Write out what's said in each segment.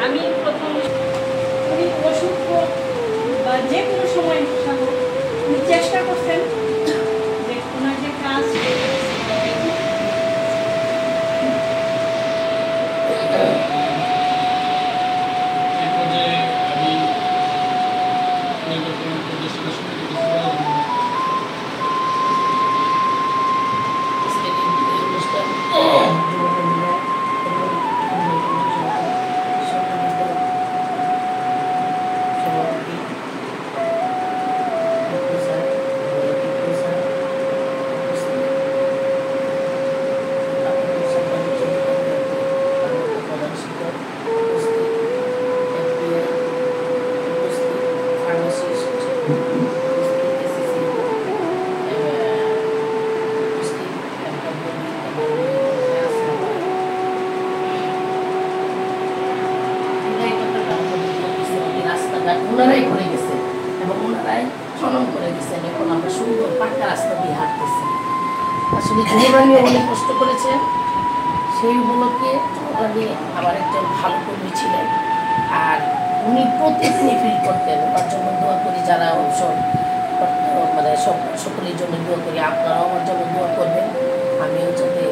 আমি প্রথম উনি অসুখ হোক বা যে কোনো সময় হোক উনি চেষ্টা করছেন যে ওনার যে কাজ ওনারাই করে গেছেন এবং ওনারাই খনন করে গেছেন। এখন আমরা সুন্দর পাকা রাস্তা দিয়ে হাঁটতেছি। আসলে জোহরানি অনেক কষ্ট করেছেন, সেই উপলক্ষে জোহরানি আমার একজন ভালো কর্মী ছিলেন। আর উনি প্রতিদিনই ফিল করতেন, ওনার জন্য দোয়া করি। যারা অবসর মানে সকলের জন্য দোয়া করি, আপনারাও আমার জন্য দোয়া করবেন। আমিও যাতে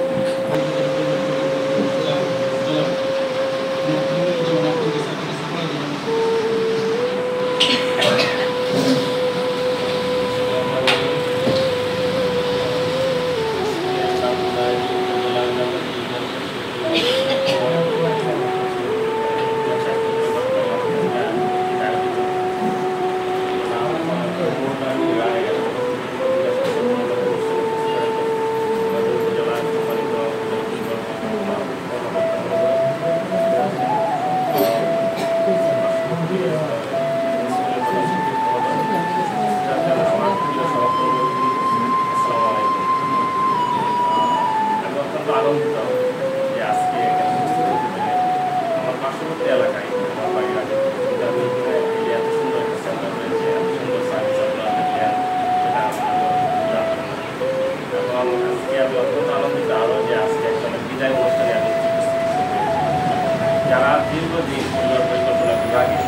যারা দীর্ঘদিন পরিকল্পনা বিভাগে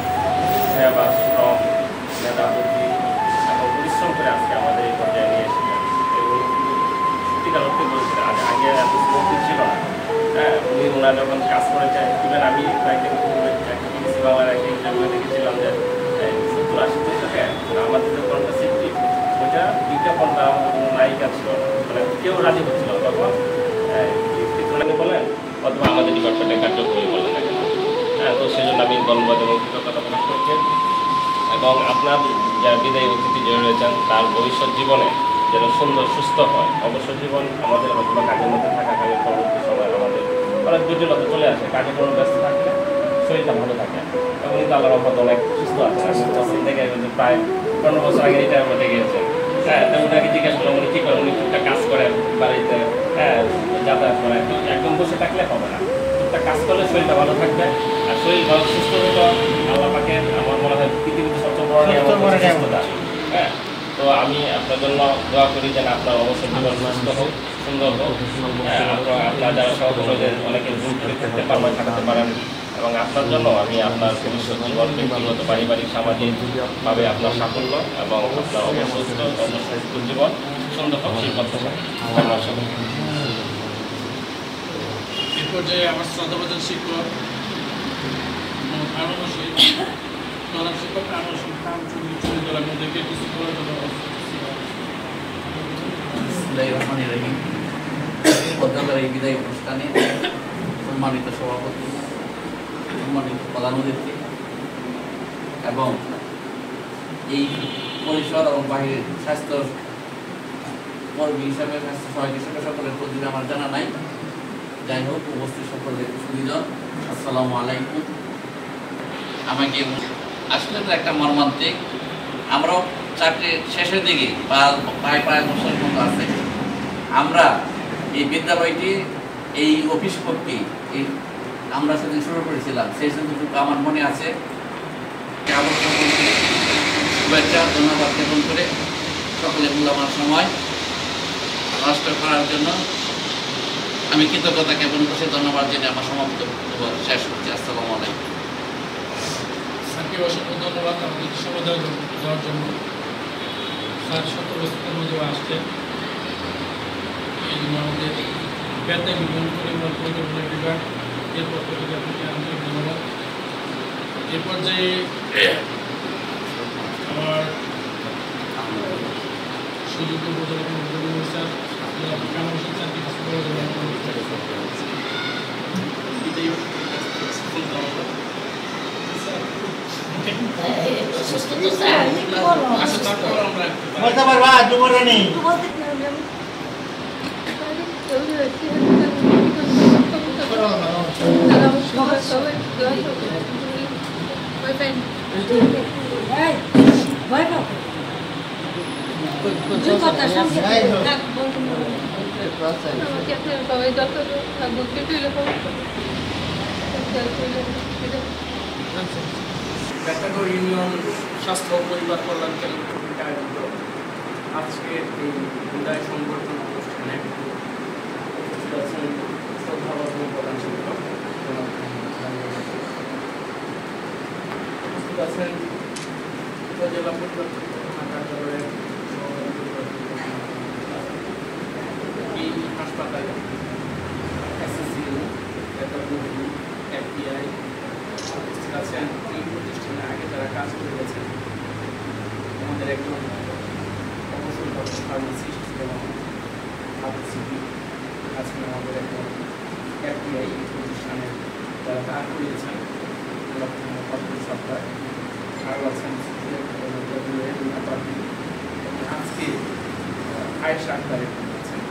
সেবা শ্রম মেধাবুদ্ধি এবং পরিশ্রম করে আজকে আমাদের এই পর্যায়ে নিয়ে এসেছেন এবং সত্যিকার অর্থে বলছেন আগে এত স্মৃতি ছিল না। হ্যাঁ, উনি ওনার যখন কাজ করে যায়, ইভেন আমি একটা বিবিসি বাংলার একটা ইন্টারভিউ দেখেছিলাম যে 70-80 দশকে আমাদের যে কণ্ঠ শিল্পী ওইটা বিজ্ঞাপন দেওয়া আমাদের কোনো নায়িকা ছিল না, মানে কেউ রাজি হচ্ছিল তখন বলেন অথবা আমাদের ডিপার্টমেন্টের কার্যক্রমী বলেন না কেন। হ্যাঁ, তো সেই জন্য আমি ধন্যবাদ এবং কৃতজ্ঞতা প্রকাশ করছি এবং আপনার যারা বিদায়ী অতিথি যে রয়েছেন তার ভবিষ্যৎ জীবনে যেন সুন্দর সুস্থ হয়। অবসর জীবন আমাদের হয়তো কাজের মধ্যে থাকাকালীন পরবর্তী সময় আমাদের অনেক জটিলতা চলে আসে, কাজে কোনো ব্যস্ত থাকলে শরীরটা ভালো থাকে এবং কিন্তু আল্লাহর রহমতে অনেক সুস্থ আছে। আমি তখন থেকে প্রায় 15 বছর আগে রিটায়ারমেন্টে গিয়েছেন। হ্যাঁ, তো ওনাকে জিজ্ঞাসা করলাম উনি কী করেন, উনি টুকটাক কাজ করেন বাড়িতে, হ্যাঁ যাতায়াত করেন, একদম বসে থাকলে হবে না, টুকটাক কাজ করলে শরীরটা ভালো থাকবে। আর শরীর ভালো সুস্থ হতো আল্লাহ পাকে আমার মনে হয় পৃথিবীতে সবচেয়ে বড় সুস্থতা। হ্যাঁ, তো আমি আপনার জন্য দোয়া করি যেন আপনার অবসর জীবন সুস্থ হোক, সুন্দর হোক। আপনার যারা সহকর্মীদের অনেকে ভুল করে থাকতে পারবেন, থাকতে পারেন এবং আপনার জন্য আমি আপনার ভবিষ্যৎ জীবন ব্যক্তিগত পারিবারিক সামাজিকভাবে আপনার সাফল্য এবং আপনার অবসর জীবন সুন্দর হোক সেই প্রত্যাশা আমার সাথে। এ পর্যায়ে আমার শ্রদ্ধাভাজন শিক্ষক প্রধান শিক্ষক আনোয়ার খান চৌধুরী আমাদেরকে কিছু করার জন্য এই বিদায়ী অনুষ্ঠানে সম্মানিত সভাপতি, সম্মানিত প্রধান অতিথি এবং এই পরিসর এবং বাহিরের স্বাস্থ্য কর্মী হিসাবে, স্বাস্থ্য সহায়ক হিসাবে সকলের প্রতি আমার জানা নাই। যাই হোক, উপস্থিত সকলের সুবিধা, আসসালামু আলাইকুম। আমাকে আসলে তো একটা মর্মান্তিক, আমরাও চাকরির শেষের দিকে প্রায় 5 বছর মতো আছে। আমরা এই বিদ্যালয়টি, এই অফিস কক্ষে আমরা সেদিন শুরু করেছিলাম, সেই সুযোগটুকু আমার মনে আছে। শুভেচ্ছা ধন্যবাদ জ্ঞাপন করে সকলে মূল্যবান সময় নষ্ট করার জন্য আমি কৃতজ্ঞতা জ্ঞাপন করছি। ধন্যবাদ জেনে আমার সমাপ্ত শেষ করছি। আসসালামু আলাইকুম। স্যারকে অসংখ্য ধন্যবাদ আমাদের সময় দেওয়ার জন্য। স্যার 17 বছরের মধ্যে আসছেন, এই জন্য আমাদের বেতন এবং পরিবার পরিকল্পনা বিভাগ এর পক্ষ থেকে আপনাকে আন্তরিক ধন্যবাদ। এ পর্যায়ে আমার সুযোগ্য উপজেলা স্যার কামাল স্যারকে কিছু বলা সুস্থ তো স্যার আচ্ছা, তারপর আমরা বলতে পারবা দুপুরে নেই ভয় পাও দুই কথা শুনতে আমাকে আপনার সবাই যত থাকবো কেটে এরকম ব্যাটাগড় ইউনিয়ন স্বাস্থ্য ও পরিবার কল্যাণ কেন্দ্র কর্তৃক আয়োজিত আজকের এই বিদায় সংবর্ধনা অনুষ্ঠানে উপস্থিত আছেন শ্রদ্ধাভাজন প্রধান শিক্ষক, উপস্থিত আছেন উপজেলা পরিবার পরিকল্পনা কার্যালয়ের এই হাসপাতালে এসএসসিউ, এফবিআই উপস্থিত আছেন। এই প্রতিষ্ঠানে আগে তারা কাজ করে গেছেন। আমাদের একজন অবসরপ্রাপ্ত ফার্মাসিস্ট এবং আবুসিপি আছেন, আমাদের একজন এফবিআই প্রতিষ্ঠানে যারা কাজ করিয়েছেন আব্দুল সত্তার, আরও আছেন আজকে আয়েশা আক্তারের আছেন,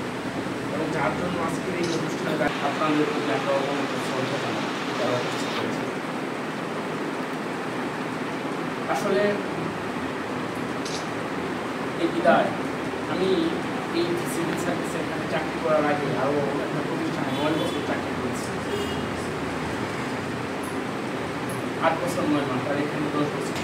এবং যার জন্য আজকের এই অনুষ্ঠানে আপনাদের প্রতি আমরা অবনত শ্রদ্ধা জানাই যারা উপস্থিত হয়েছেন। আসলে এই বিদায়, আমি এই সিভিল সার্ভিসে এখানে চাকরি করার আগে আরও একটা প্রতিষ্ঠানে 9 বছর চাকরি করেছি, 8 বছর 9 মাস, আর এখানে 10 বছর।